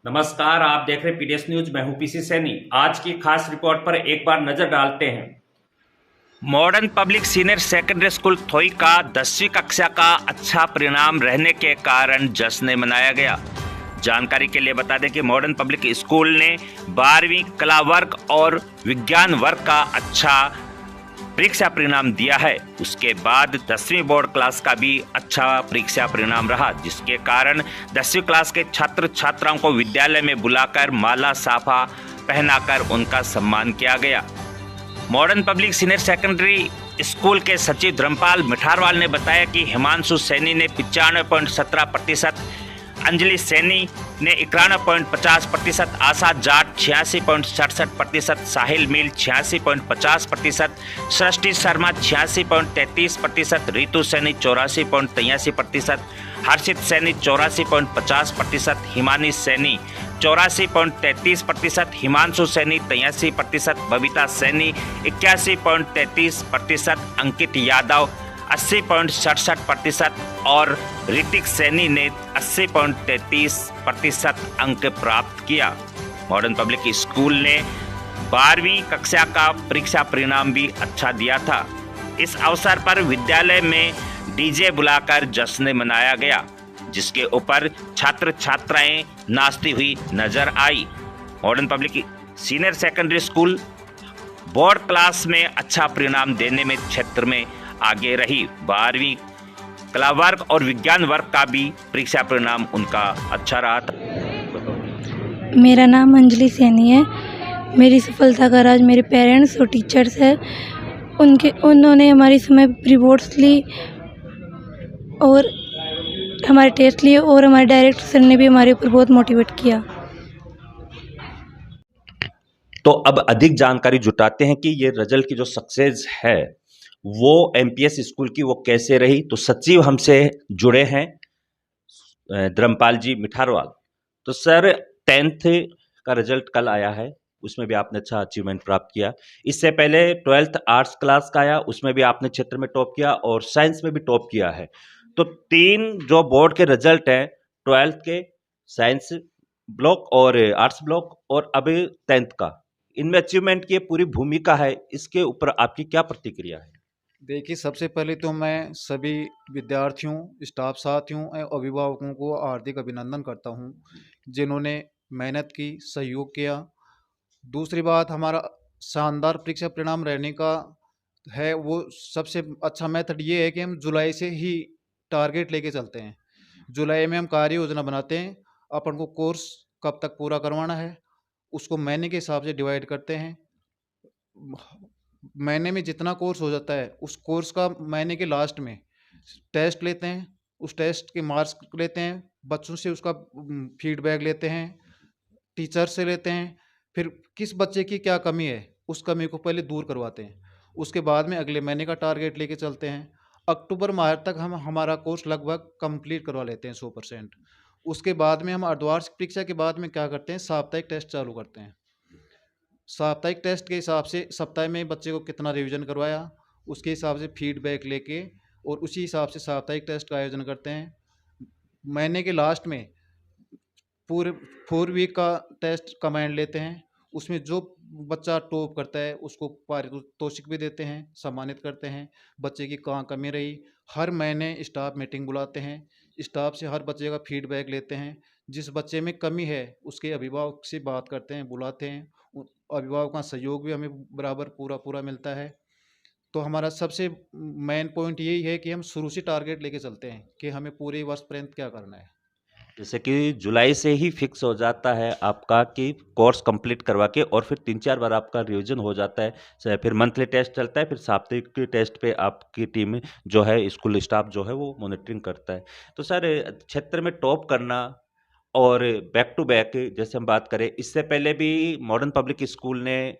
नमस्कार, आप देख रहे पीडीएस न्यूज। मैं हूं पीसी सैनी। आज की खास रिपोर्ट पर एक बार नजर डालते हैं। Modern public senior secondary school थोई का 10वीं कक्षा का अच्छा परिणाम रहने के कारण जश्न मनाया गया। जानकारी के लिए बता दें कि मॉडर्न पब्लिक स्कूल ने 12वीं कला वर्ग और विज्ञान वर्ग का अच्छा परीक्षा परिणाम दिया है। उसके बाद 10वीं बोर्ड क्लास का भी अच्छा परीक्षा परिणाम रहा, जिसके कारण 10वीं क्लास के छात्र छात्राओं को विद्यालय में बुलाकर माला साफा पहनाकर उनका सम्मान किया गया। Modern public senior secondary school के सचिव धर्मपाल मिठारवाल ने बताया कि हिमांशु सैनी ने 95.17%, अंजलि सैनी ने 91.50%, आशा जाट 86.67%, साहिल मील 86.50%, सृष्टि शर्मा 86.33%, रितु सैनी 84.83%, हर्षित सैनी 84.50%, हिमानी सैनी 84.33%, हिमांशु सैनी 83%, बबीता सैनी 81.33%, अंकित यादव 80.67% और ऋतिक सैनी ने 80.33% अंक प्राप्त किया। मॉडर्न पब्लिक स्कूल ने 12वीं कक्षा का परीक्षा परिणाम भी अच्छा दिया था। इस अवसर पर विद्यालय में डीजे बुलाकर जश्न मनाया गया, जिसके ऊपर छात्र छात्राएं नाचती हुई नजर आई। Modern public senior secondary school board class में अच्छा परिणाम देने में क्षेत्र में आगे रही। 12वीं कला वर्ग और विज्ञान वर्ग का भी परीक्षा परिणाम उनका अच्छा रहा था। मेरा नाम अंजलि सैनी है। मेरी सफलता का राज मेरे पेरेंट्स और टीचर्स है। उन्होंने हमारी समय रिपोर्ट्स ली और हमारे टेस्ट लिए, और हमारे डायरेक्टर सर ने भी हमारे ऊपर बहुत मोटिवेट किया। तो अब अधिक जानकारी जुटाते हैं कि ये रिजल्ट की जो सक्सेस है वो एमपीएस स्कूल की वो कैसे रही। तो सचिव हमसे जुड़े हैं धर्मपाल जी मिठारवाल। तो सर, 10th का रिजल्ट कल आया है, उसमें भी आपने अच्छा अचीवमेंट प्राप्त किया। इससे पहले 12th आर्ट्स क्लास का आया, उसमें भी आपने क्षेत्र में टॉप किया और साइंस में भी टॉप किया है। तो 3 जो बोर्ड के रिजल्ट हैं, 12th के, साइंस ब्लॉक और आर्ट्स ब्लॉक, और अभी 10th का, इनमें अचीवमेंट की पूरी भूमिका है, इसके ऊपर आपकी क्या प्रतिक्रिया है? देखिए, सबसे पहले तो मैं सभी विद्यार्थियों, स्टाफ साथियों और अभिभावकों को हार्दिक अभिनंदन करता हूं, जिन्होंने मेहनत की, सहयोग किया। दूसरी बात, हमारा शानदार परीक्षा परिणाम रहने का है, वो सबसे अच्छा मेथड ये है कि हम जुलाई से ही टारगेट लेके चलते हैं। जुलाई में हम कार्य योजना बनाते हैं, अपन को कोर्स कब तक पूरा करवाना है, उसको महीने के हिसाब से डिवाइड करते हैं। महीने में जितना कोर्स हो जाता है, उस कोर्स का महीने के लास्ट में टेस्ट लेते हैं, उस टेस्ट के मार्क्स लेते हैं, बच्चों से उसका फीडबैक लेते हैं, टीचर से लेते हैं, फिर किस बच्चे की क्या कमी है उस कमी को पहले दूर करवाते हैं। उसके बाद में अगले महीने का टारगेट लेके चलते हैं। अक्टूबर माह तक हम हमारा कोर्स लगभग कंप्लीट करवा लेते हैं 100%। उसके बाद में हम अर्धवार्षिक परीक्षा के बाद में क्या करते हैं, साप्ताहिक टेस्ट चालू करते हैं। साप्ताहिक टेस्ट के हिसाब से सप्ताह में बच्चे को कितना रिवीजन करवाया, उसके हिसाब से फीडबैक लेके और उसी हिसाब से साप्ताहिक टेस्ट का आयोजन करते हैं। महीने के लास्ट में पूरे 4 वीक का टेस्ट कमांड लेते हैं। उसमें जो बच्चा टॉप करता है उसको पारितोषिक भी देते हैं, सम्मानित करते हैं। बच्चे की कहाँ कमी रही, हर महीने स्टाफ मीटिंग बुलाते हैं, स्टाफ से हर बच्चे का फीडबैक लेते हैं। जिस बच्चे में कमी है उसके अभिभावक से बात करते हैं, बुलाते हैं। अभिभावक का सहयोग भी हमें बराबर पूरा मिलता है। तो हमारा सबसे मेन पॉइंट यही है कि हम शुरू से टारगेट लेके चलते हैं कि हमें पूरे वर्ष पर्यंत क्या करना है। जैसे कि जुलाई से ही फिक्स हो जाता है आपका कि कोर्स कंप्लीट करवा के, और फिर 3-4 बार आपका रिवीजन हो जाता है, फिर मंथली टेस्ट चलता है, फिर साप्ताहिक टेस्ट पे आपकी टीम जो है, स्कूल स्टाफ जो है वो मॉनिटरिंग करता है। तो सर, क्षेत्र में टॉप करना और बैक टू बैक जैसे हम बात करें, इससे पहले भी मॉडर्न पब्लिक स्कूल ने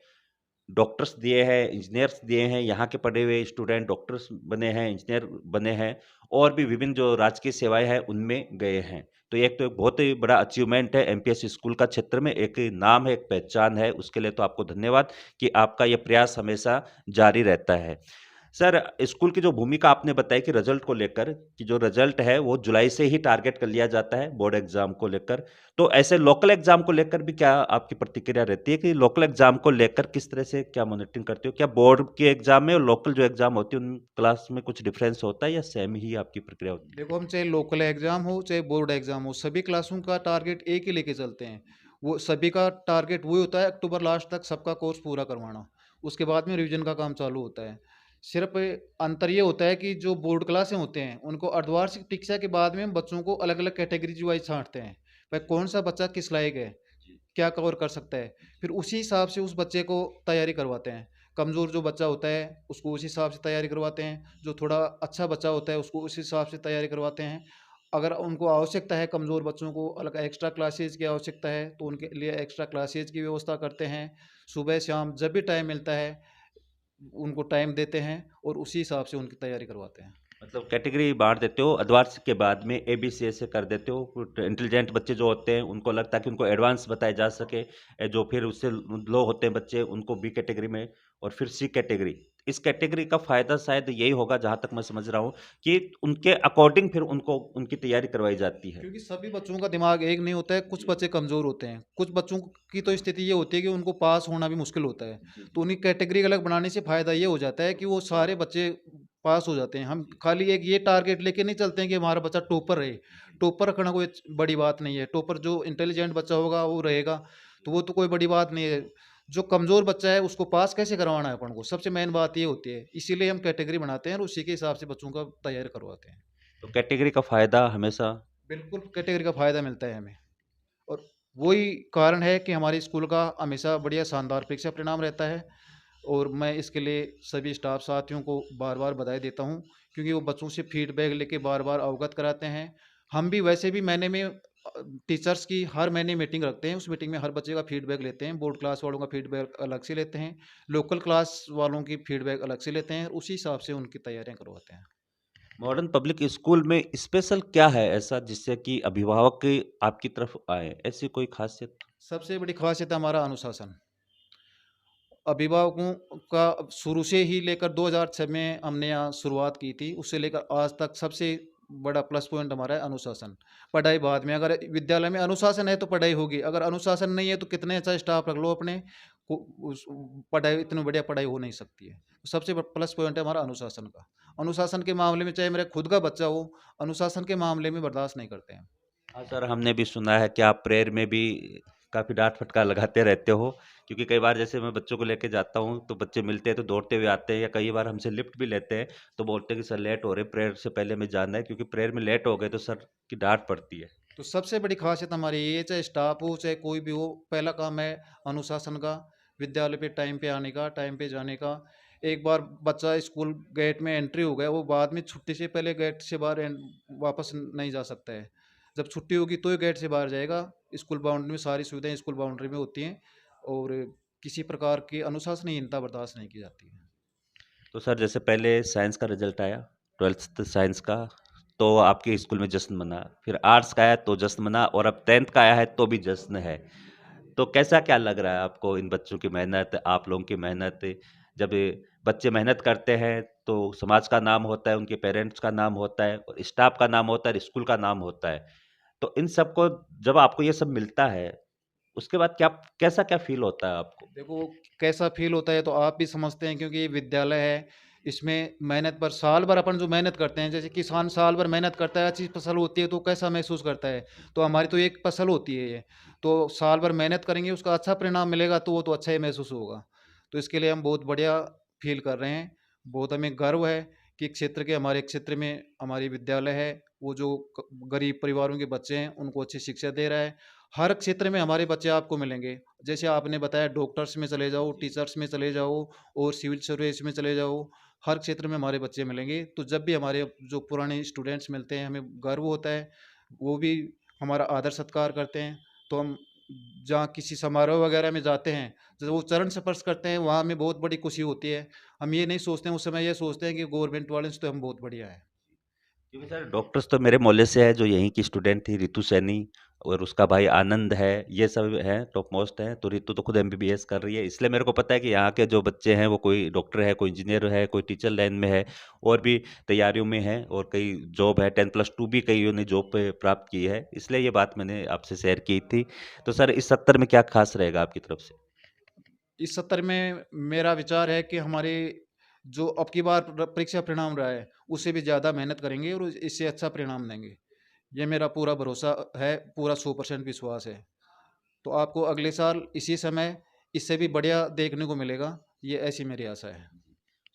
डॉक्टर्स दिए हैं, इंजीनियर्स दिए हैं, यहाँ के पढ़े हुए स्टूडेंट डॉक्टर्स बने हैं, इंजीनियर बने हैं, और भी विभिन्न जो राजकीय सेवाएं हैं उनमें गए हैं। तो एक बहुत ही बड़ा अचीवमेंट है एमपीएस स्कूल का, क्षेत्र में एक नाम है, एक पहचान है। उसके लिए तो आपको धन्यवाद कि आपका ये प्रयास हमेशा जारी रहता है। सर, स्कूल की जो भूमिका आपने बताई कि रिजल्ट को लेकर कि जो रिजल्ट है वो जुलाई से ही टारगेट कर लिया जाता है बोर्ड एग्जाम को लेकर। तो ऐसे लोकल एग्जाम को लेकर भी क्या आपकी प्रतिक्रिया रहती है कि लोकल एग्जाम को लेकर किस तरह से क्या मॉनिटरिंग करते हो? क्या बोर्ड के एग्जाम में और लोकल जो एग्जाम होती है उन क्लास में कुछ डिफरेंस होता है या सेम ही आपकी प्रक्रिया होती है? देखो, हम चाहे लोकल एग्ज़ाम हो चाहे बोर्ड एग्ज़ाम हो, सभी क्लासों का टारगेट एक ही लेके चलते हैं। वो सभी का टारगेट वही होता है, अक्टूबर लास्ट तक सबका कोर्स पूरा करवाना। उसके बाद में रिवीजन का काम चालू होता है। सिर्फ अंतर ये होता है कि जो बोर्ड क्लासें होते हैं उनको अर्धवार्षिक परीक्षा के बाद में हम बच्चों को अलग अलग कैटेगरीज वाइज छांटते हैं। भाई कौन सा बच्चा किस लायक है, क्या कवर कर सकता है, फिर उसी हिसाब से उस बच्चे को तैयारी करवाते हैं। कमज़ोर जो बच्चा होता है उसको उस हिसाब से तैयारी करवाते हैं, जो थोड़ा अच्छा बच्चा होता है उसको उस हिसाब से तैयारी करवाते हैं। अगर उनको आवश्यकता है, कमज़ोर बच्चों को अलग एक्स्ट्रा क्लासेज की आवश्यकता है तो उनके लिए एक्स्ट्रा क्लासेज की व्यवस्था करते हैं। सुबह शाम जब भी टाइम मिलता है उनको टाइम देते हैं और उसी हिसाब से उनकी तैयारी करवाते हैं। मतलब कैटेगरी बाँट देते हो, अर्धवार्षिक के बाद में ए-बी-सी ऐसे कर देते हो। कुछ इंटेलिजेंट बच्चे जो होते हैं उनको अलग ताकि उनको एडवांस बताया जा सके। जो फिर उससे लो होते हैं बच्चे उनको बी कैटेगरी में और फिर सी कैटेगरी। इस कैटेगरी का फ़ायदा शायद यही होगा जहाँ तक मैं समझ रहा हूँ कि उनके अकॉर्डिंग फिर उनको उनकी तैयारी करवाई जाती है। क्योंकि सभी बच्चों का दिमाग एक नहीं होता है, कुछ बच्चे कमज़ोर होते हैं, कुछ बच्चों की तो स्थिति ये होती है कि उनको पास होना भी मुश्किल होता है। तो उन्हीं कैटेगरी अलग बनाने से फ़ायदा ये हो जाता है कि वो सारे बच्चे पास हो जाते हैं। हम खाली एक ये टारगेट लेके नहीं चलते हैं कि हमारा बच्चा टॉपर रहे। टॉपर रखना कोई बड़ी बात नहीं है, टॉपर जो इंटेलिजेंट बच्चा होगा वो रहेगा, तो वो तो कोई बड़ी बात नहीं है। जो कमज़ोर बच्चा है उसको पास कैसे करवाना है अपन को, सबसे मेन बात ये होती है। इसीलिए हम कैटेगरी बनाते हैं और उसी के हिसाब से बच्चों का तैयारी करवाते हैं। तो कैटेगरी का फ़ायदा हमेशा बिल्कुल कैटेगरी का फ़ायदा मिलता है हमें। और वही कारण है कि हमारे स्कूल का हमेशा बढ़िया शानदार परीक्षा परिणाम रहता है। और मैं इसके लिए सभी स्टाफ साथियों को बार बार बधाई देता हूँ, क्योंकि वो बच्चों से फीडबैक लेके बार बार अवगत कराते हैं। हम भी वैसे भी महीने में टीचर्स की हर महीने मीटिंग रखते हैं, उस मीटिंग में हर बच्चे का फीडबैक लेते हैं। बोर्ड क्लास वालों का फीडबैक अलग से लेते हैं, लोकल क्लास वालों की फीडबैक अलग से लेते हैं, उसी हिसाब से उनकी तैयारियाँ करवाते हैं। मॉडर्न पब्लिक स्कूल में स्पेशल क्या है ऐसा जिससे कि अभिभावक आपकी तरफ आए? ऐसी कोई ख़ासियत? सबसे बड़ी खासियत है हमारा अनुशासन। अभिभावकों का शुरू से ही लेकर 2006 में हमने यहाँ शुरुआत की थी, उससे लेकर आज तक सबसे बड़ा प्लस पॉइंट हमारा है अनुशासन। पढ़ाई बाद में, अगर विद्यालय में अनुशासन है तो पढ़ाई होगी, अगर अनुशासन नहीं है तो कितने अच्छा स्टाफ रख लो अपने को, उस पढ़ाई इतनी बढ़िया पढ़ाई हो नहीं सकती है। तो सबसे प्लस पॉइंट है हमारा अनुशासन का। अनुशासन के मामले में चाहे मेरा खुद का बच्चा हो, अनुशासन के मामले में बर्दाश्त नहीं करते हैं। हाँ सर, हमने भी सुना है कि आप प्रेयर में भी काफ़ी डाँट फटकार लगाते रहते हो, क्योंकि कई बार जैसे मैं बच्चों को लेके जाता हूँ तो बच्चे मिलते हैं तो दौड़ते हुए आते हैं या कई बार हमसे लिफ्ट भी लेते हैं तो बोलते हैं कि सर लेट हो रहे, प्रेयर से पहले हमें जाना है क्योंकि प्रेयर में लेट हो गए तो सर की डाँट पड़ती है। तो सबसे बड़ी खासियत हमारी ये है, चाहे स्टाफ हो चाहे कोई भी हो, पहला काम है अनुशासन का, विद्यालय पे टाइम पे आने का, टाइम पे जाने का। एक बार बच्चा स्कूल गेट में एंट्री हो गया, वो बाद में छुट्टी से पहले गेट से बाहर वापस नहीं जा सकता है। जब छुट्टी होगी तो ही गेट से बाहर जाएगा। स्कूल बाउंड्री में सारी सुविधाएं स्कूल बाउंड्री में होती हैं और किसी प्रकार की अनुशासनहीनता बर्दाश्त नहीं की जाती है। तो सर जैसे पहले साइंस का रिजल्ट आया, 12th साइंस का, तो आपके स्कूल में जश्न मना, फिर आर्ट्स का आया तो जश्न मना और अब 10th का आया है तो भी जश्न है। तो कैसा क्या लग रहा है आपको इन बच्चों की मेहनत, आप लोगों की मेहनत? जब ये बच्चे मेहनत करते हैं तो समाज का नाम होता है, उनके पेरेंट्स का नाम होता है और स्टाफ का नाम होता है, स्कूल का नाम होता है। तो इन सबको जब आपको ये सब मिलता है, उसके बाद क्या कैसा क्या फ़ील होता है आपको? देखो, कैसा फ़ील होता है तो आप भी समझते हैं, क्योंकि ये विद्यालय है, इसमें मेहनत पर साल भर अपन जो मेहनत करते हैं, जैसे किसान साल भर मेहनत करता है, अच्छी फसल होती है तो कैसा महसूस करता है, तो हमारी तो एक फसल होती है ये। तो साल भर मेहनत करेंगे, उसका अच्छा परिणाम मिलेगा तो वो तो अच्छा ही महसूस होगा। तो इसके लिए हम बहुत बढ़िया फ़ील कर रहे हैं। बहुत हमें गर्व है कि हमारे क्षेत्र में हमारी विद्यालय है, वो जो गरीब परिवारों के बच्चे हैं उनको अच्छी शिक्षा दे रहा है। हर क्षेत्र में हमारे बच्चे आपको मिलेंगे। जैसे आपने बताया, डॉक्टर्स में चले जाओ, टीचर्स में चले जाओ और सिविल सर्विस में चले जाओ, हर क्षेत्र में हमारे बच्चे मिलेंगे। तो जब भी हमारे जो पुराने स्टूडेंट्स मिलते हैं, हमें गर्व होता है, वो भी हमारा आदर सत्कार करते हैं। तो हम जहाँ किसी समारोह वगैरह में जाते हैं, जब वो चरण स्पर्श करते हैं, वहाँ हमें बहुत बड़ी खुशी होती है। हम ये नहीं सोचते हैं, उस समय ये सोचते हैं कि गवर्नमेंट वाले से तो हम बहुत बढ़िया हैं। क्योंकि सर डॉक्टर्स तो मेरे मोहल्ले से है, जो यहीं की स्टूडेंट थी रितु सैनी, और उसका भाई आनंद है, ये सब हैं टॉप मोस्ट हैं। तो रितु तो खुद एमबीबीएस कर रही है, इसलिए मेरे को पता है कि यहाँ के जो बच्चे हैं वो कोई डॉक्टर है, कोई इंजीनियर है, कोई टीचर लाइन में है, और भी तैयारियों में है, और कई जॉब है, 10+2 भी कईयों ने जॉब पे प्राप्त की है, इसलिए ये बात मैंने आपसे शेयर की थी। तो सर इस सत्र में क्या खास रहेगा आपकी तरफ से? इस सत्र में मेरा विचार है कि हमारे जो अब की बार परीक्षा परिणाम रहा है उससे भी ज़्यादा मेहनत करेंगे और इससे अच्छा परिणाम देंगे। ये मेरा पूरा भरोसा है, पूरा 100% विश्वास है। तो आपको अगले साल इसी समय इससे भी बढ़िया देखने को मिलेगा, ये ऐसी मेरी आशा है।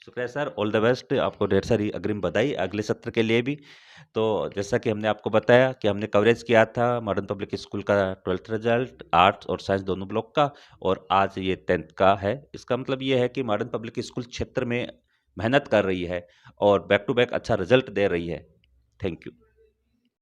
शुक्रिया सर, ऑल द बेस्ट, आपको ढेर सारी अग्रिम बधाई अगले सत्र के लिए भी। तो जैसा कि हमने आपको बताया कि हमने कवरेज किया था मॉडर्न पब्लिक स्कूल का 12th रिजल्ट, आर्ट्स और साइंस दोनों ब्लॉक का, और आज ये 10th का है। इसका मतलब ये है कि मॉडर्न पब्लिक स्कूल क्षेत्र में मेहनत कर रही है और बैक टू बैक अच्छा रिजल्ट दे रही है। Thank you.